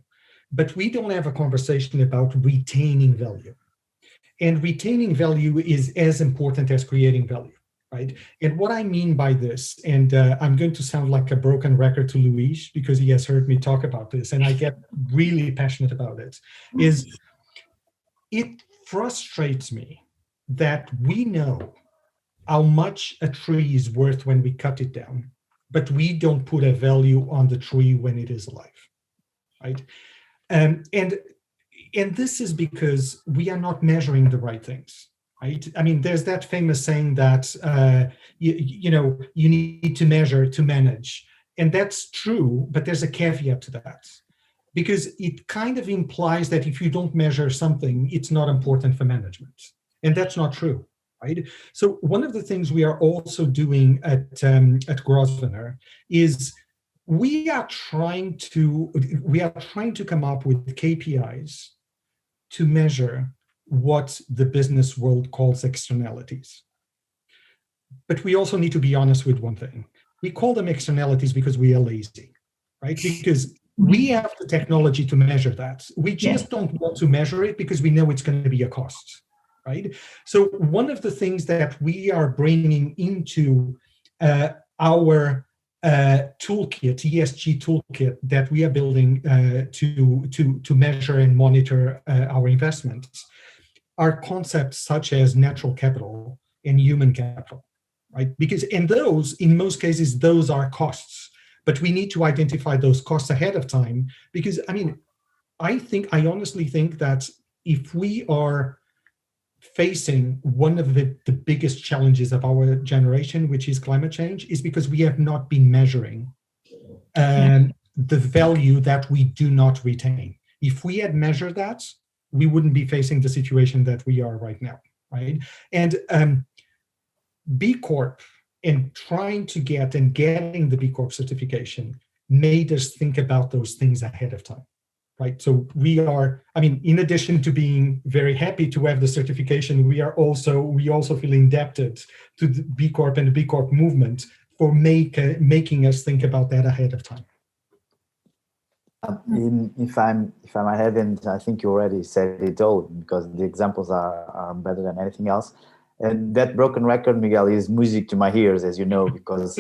but we don't have a conversation about retaining value. And retaining value is as important as creating value, right? And what I mean by this, and I'm going to sound like a broken record to Luis because he has heard me talk about this, and I get really passionate about it, is it frustrates me that we know how much a tree is worth when we cut it down, but we don't put a value on the tree when it is alive, right? And this is because we are not measuring the right things, right? I mean, there's that famous saying that, you need to measure to manage. And that's true, but there's a caveat to that. Because it kind of implies that if you don't measure something, it's not important for management. And that's not true, right? So one of the things we are also doing at Grosvenor is we are trying to come up with KPIs to measure what the business world calls externalities. But we also need to be honest with one thing. We call them externalities because we are lazy, right? Because we have the technology to measure that. We just don't want to measure it because we know it's going to be a cost, right? So one of the things that we are bringing into our toolkit, ESG toolkit that we are building to measure and monitor our investments are concepts such as natural capital and human capital, right? Because in most cases, those are costs. But we need to identify those costs ahead of time because, I mean, I honestly think that if we are facing one of the biggest challenges of our generation, which is climate change, is because we have not been measuring the value that we do not retain. If we had measured that, we wouldn't be facing the situation that we are right now, right? And B Corp and trying to getting the B Corp certification made us think about those things ahead of time, right? So we are, I mean, in addition to being very happy to have the certification, we also feel indebted to the B Corp and the B Corp movement for making us think about that ahead of time. If I'm ahead, and I think you already said it all because the examples are better than anything else. And that broken record, Miguel, is music to my ears, as you know, because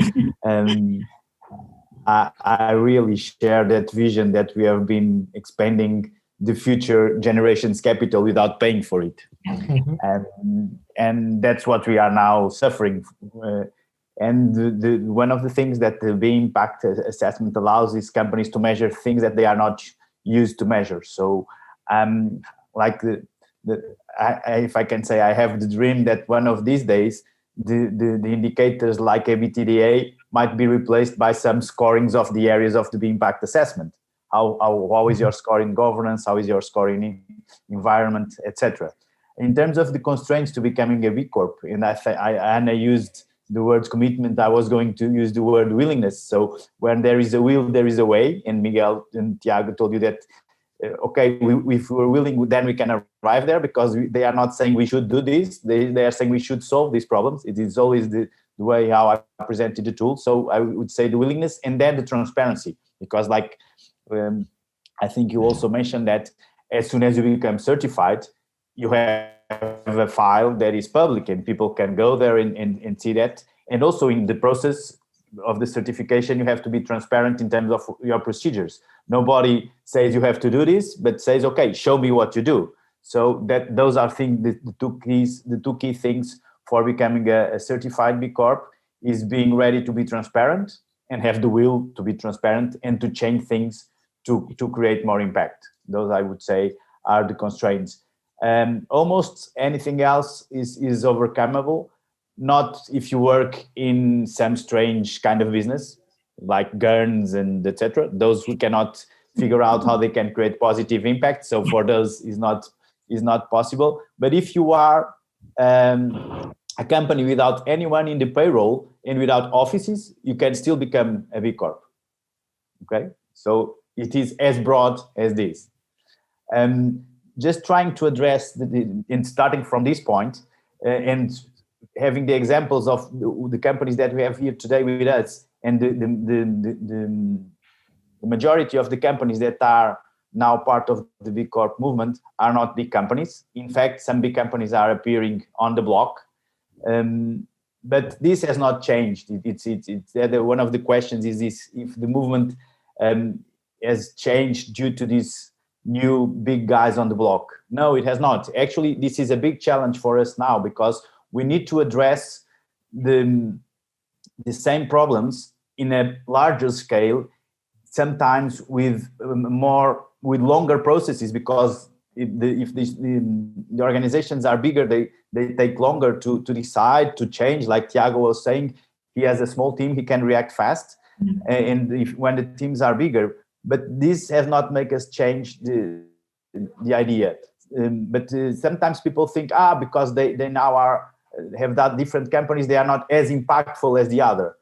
I really share that vision that we have been expanding the future generation's capital without paying for it. And that's what we are now suffering. And one of the things that the impACT assessment allows is companies to measure things that they are not used to measure. So like if I can say, I have the dream that one of these days, the indicators like EBITDA might be replaced by some scorings of the areas of the impACT assessment. How is your score in governance? How is your score in environment, etc. In terms of the constraints to becoming a B Corp, and Anna used the word commitment, I was going to use the word willingness. So when there is a will, there is a way. And Miguel and Tiago told you that, okay, if we're willing, then we can arrive there, because they are not saying we should do this. They are saying we should solve these problems. It is always the way how I presented the tool. So I would say the willingness and then the transparency, because like I think you also mentioned that as soon as you become certified, you have a file that is public and people can go there and see that. And also in the process of the certification, you have to be transparent in terms of your procedures. Nobody says you have to do this, but says, okay, show me what you do. So that those are the two key things for becoming a certified B Corp is being ready to be transparent and have the will to be transparent and to change things to create more impact. Those, I would say, are the constraints. Almost anything else is overcomable. Not if you work in some strange kind of business like gurns and etc. Those who cannot figure out how they can create positive impact. So for those is not possible. But if you are a company without anyone in the payroll and without offices, you can still become a B Corp. Okay, so it is as broad as this. Just trying to address in starting from this point and having the examples of the companies that we have here today with us and the majority of the companies that are now part of the B Corp movement are not big companies. In fact, some big companies are appearing on the block. But this has not changed. It's one of the questions is this: if the movement has changed due to these new big guys on the block. No, it has not. Actually, this is a big challenge for us now, because we need to address the same problems in a larger scale, sometimes with longer processes, because if the organizations are bigger, they take longer to decide, to change. Like Tiago was saying, he has a small team, he can react fast. And when the teams are bigger, but this has not made us change the idea. But sometimes people think, because they now have that different companies, they are not as impactful as the other.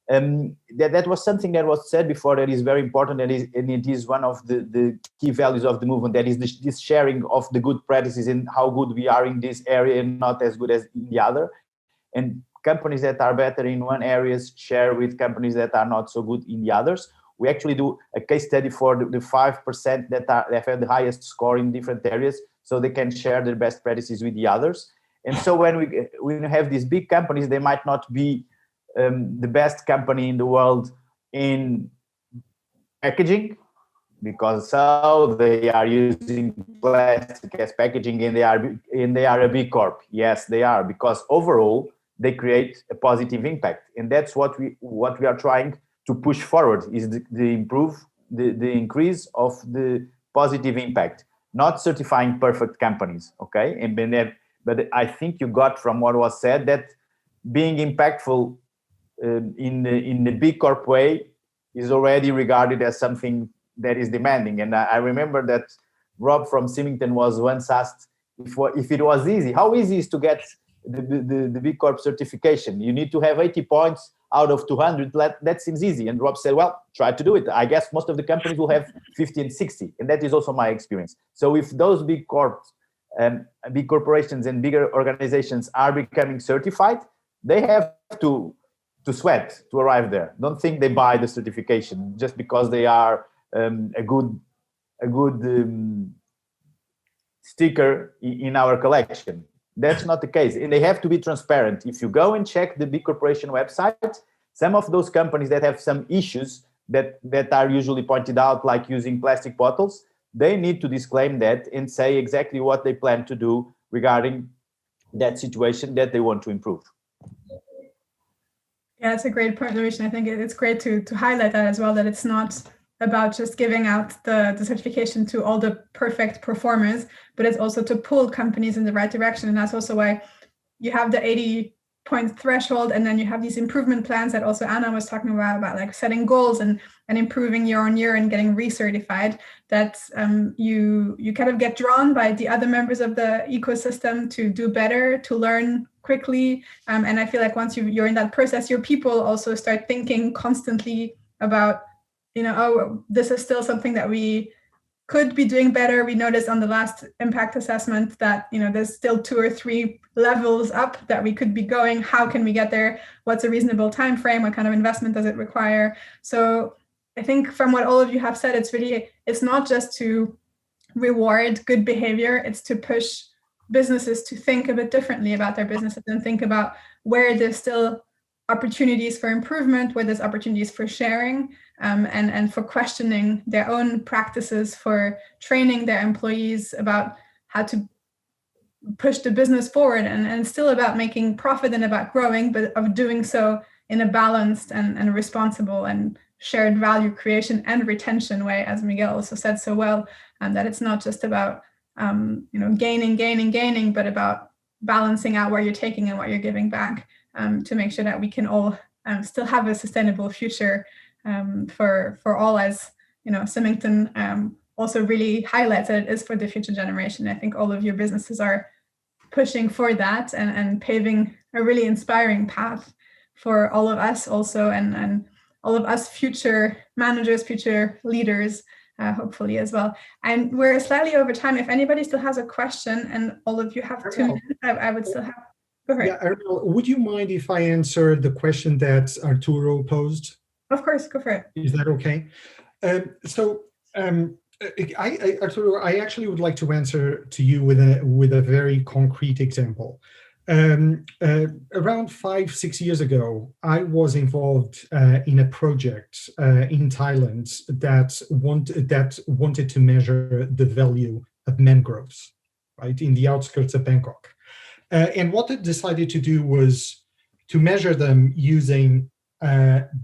That was something that was said before that is very important, and it is one of the key values of the movement, that is this sharing of the good practices and how good we are in this area and not as good as in the other. And companies that are better in one area share with companies that are not so good in the others. We actually do a case study for the 5% that have the highest score in different areas, so they can share their best practices with the others. And so when we have these big companies, they might not be the best company in the world in packaging, because they are using plastic as packaging, and they are a B Corp. Yes, they are, because overall they create a positive impact, and that's what we are trying to push forward, is the increase of the positive impact, not certifying perfect companies. Okay, but I think you got from what was said that being impactful in the B Corp way is already regarded as something that is demanding. And I remember that Rob from Symington was once asked if it was easy. How easy is to get the B Corp certification? You need to have 80 points out of 200. That seems easy. And Rob said, well, try to do it. I guess most of the companies will have 50 and 60. And that is also my experience. So if those big big corporations and bigger organizations are becoming certified, they have to sweat to arrive there. Don't think they buy the certification just because they are a good sticker in our collection. That's not the case, and they have to be transparent. If you go and check the big corporation website, some of those companies that have some issues that are usually pointed out, like using plastic bottles, they need to disclaim that and say exactly what they plan to do regarding that situation that they want to improve. Yeah, that's a great point, Luis. I think it's great to highlight that as well, that it's not about just giving out the certification to all the perfect performers, but it's also to pull companies in the right direction. And that's also why you have the 80-point threshold, and then you have these improvement plans that also Anna was talking about like setting goals and improving year on year and getting recertified, that you kind of get drawn by the other members of the ecosystem to do better, to learn quickly. And I feel like once you're in that process, your people also start thinking constantly about, this is still something that we could be doing better. We noticed on the last impact assessment that, there's still 2 or 3 levels up that we could be going. How can we get there? What's a reasonable time frame? What kind of investment does it require? So I think from what all of you have said, it's not just to reward good behavior, it's to push businesses to think a bit differently about their businesses and think about where there's still opportunities for improvement, where there's opportunities for sharing, and for questioning their own practices, for training their employees about how to push the business forward, and still about making profit and about growing, but of doing so in a balanced and responsible and shared value creation and retention way, as Miguel also said so well, and that it's not just about gaining, but about balancing out where you're taking and what you're giving back, to make sure that we can all still have a sustainable future for all, as Symington also really highlights that it is for the future generation. I think all of your businesses are pushing for that and paving a really inspiring path for all of us also, and all of us future managers, future leaders, hopefully as well. And we're slightly over time. If anybody still has a question, and all of you have 2 minutes, I would still have. Go ahead. Yeah, Ariel, would you mind if I answer the question that Arturo posed? Of course, go for it. Is that okay? Arturo, I actually would like to answer to you with a very concrete example. Around 5-6 years ago, I was involved in a project in Thailand that wanted to measure the value of mangroves, right, in the outskirts of Bangkok. And what it decided to do was to measure them using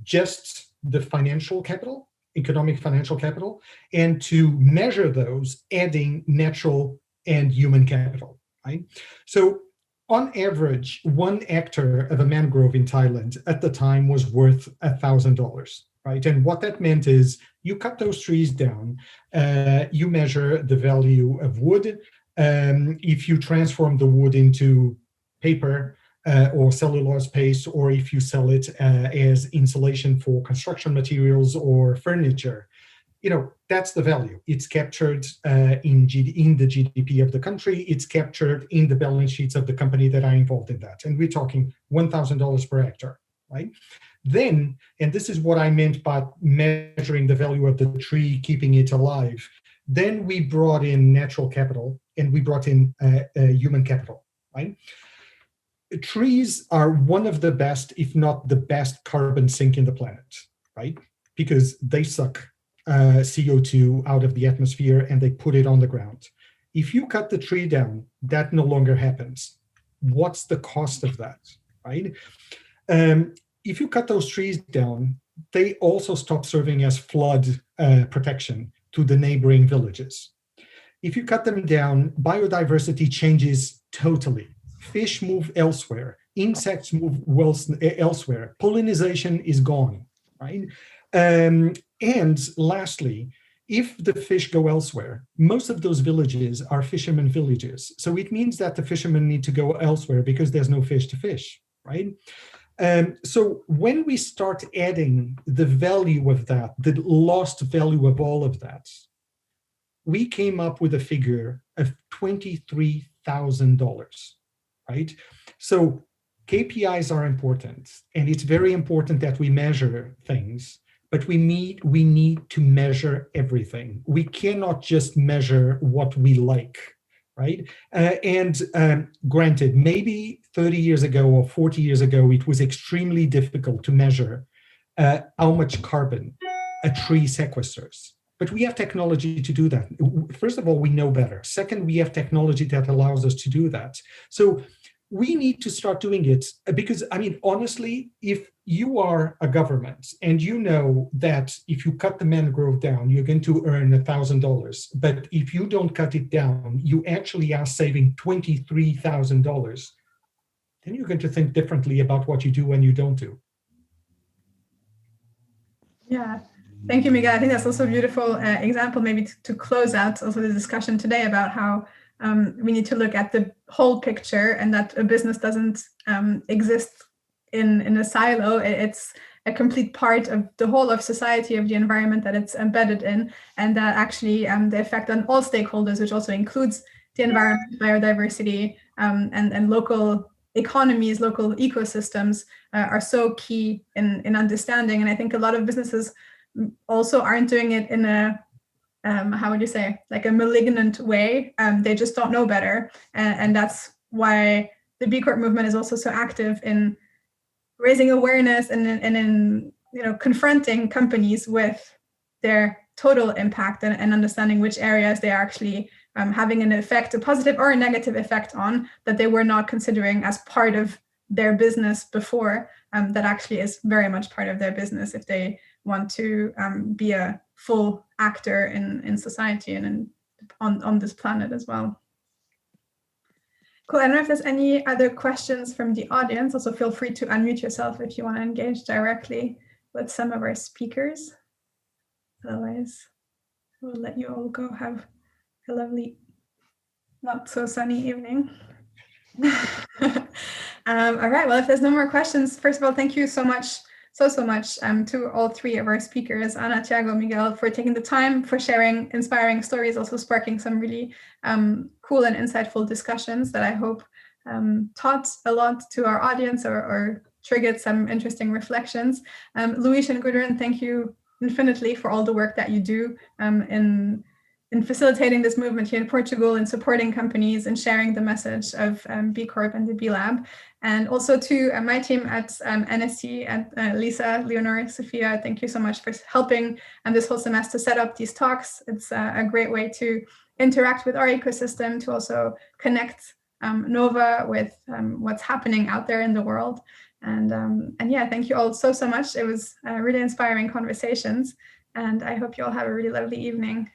just the financial capital, economic financial capital, and to measure those adding natural and human capital, right? So on average, 1 hectare of a mangrove in Thailand at the time was worth $1,000, right? And what that meant is you cut those trees down, you measure the value of wood. If you transform the wood into paper or cellulose paste, or if you sell it as insulation for construction materials or furniture, that's the value. It's captured in the GDP of the country. It's captured in the balance sheets of the company that are involved in that. And we're talking $1,000 per hectare, right? Then, and this is what I meant by measuring the value of the tree, keeping it alive. Then we brought in natural capital and we brought in human capital, right? Trees are one of the best, if not the best, carbon sink in the planet, right? Because they suck CO2 out of the atmosphere and they put it on the ground. If you cut the tree down, that no longer happens. What's the cost of that, right? If you cut those trees down, they also stop serving as flood protection to the neighboring villages. If you cut them down, biodiversity changes totally. Fish move elsewhere, insects move elsewhere, pollination is gone, right? And lastly, if the fish go elsewhere, most of those villages are fishermen villages. So it means that the fishermen need to go elsewhere because there's no fish to fish, right? So when we start adding the value of that, the lost value of all of that, we came up with a figure of $23,000, right? So KPIs are important, and it's very important that we measure things, but we need to measure everything. We cannot just measure what we like, right? Granted, maybe 30 years ago or 40 years ago, it was extremely difficult to measure how much carbon a tree sequesters. But we have technology to do that. First of all, we know better. Second, we have technology that allows us to do that. So we need to start doing it because, I mean, honestly, if you are a government and you know that if you cut the mangrove down, you're going to earn $1,000, but if you don't cut it down, you actually are saving $23,000, then you're going to think differently about what you do and you don't do. Yeah. Thank you, Miguel. I think that's also a beautiful example, maybe to close out also the discussion today about how we need to look at the whole picture and that a business doesn't exist in a silo. It's a complete part of the whole of society, of the environment that it's embedded in, and that actually the effect on all stakeholders, which also includes the environment, biodiversity, and local economies, local ecosystems are so key in understanding. And I think a lot of businesses also aren't doing it in a how would you say, like a malignant way. They just don't know better, and that's why the B Corp movement is also so active in raising awareness and in confronting companies with their total impact and understanding which areas they are actually having an effect, a positive or a negative effect on, that they were not considering as part of their business before, that actually is very much part of their business if they want to be a full actor in society and on this planet as well. Cool. I don't know if there's any other questions from the audience. Also feel free to unmute yourself if you want to engage directly with some of our speakers. Otherwise, we'll let you all go have a lovely, not so sunny evening. All right, well, if there's no more questions, first of all, thank you so much to all three of our speakers, Ana, Tiago, Miguel, for taking the time, for sharing inspiring stories, also sparking some really cool and insightful discussions that I hope taught a lot to our audience or triggered some interesting reflections. Luis and Gudrun, thank you infinitely for all the work that you do in facilitating this movement here in Portugal and supporting companies and sharing the message of B Corp and the B Lab. And also to my team at NST, and Lisa, Leonor, Sophia, thank you so much for helping this whole semester set up these talks. It's a great way to interact with our ecosystem, to also connect Nova with what's happening out there in the world. And yeah, thank you all so much. It was really inspiring conversations, and I hope you all have a really lovely evening.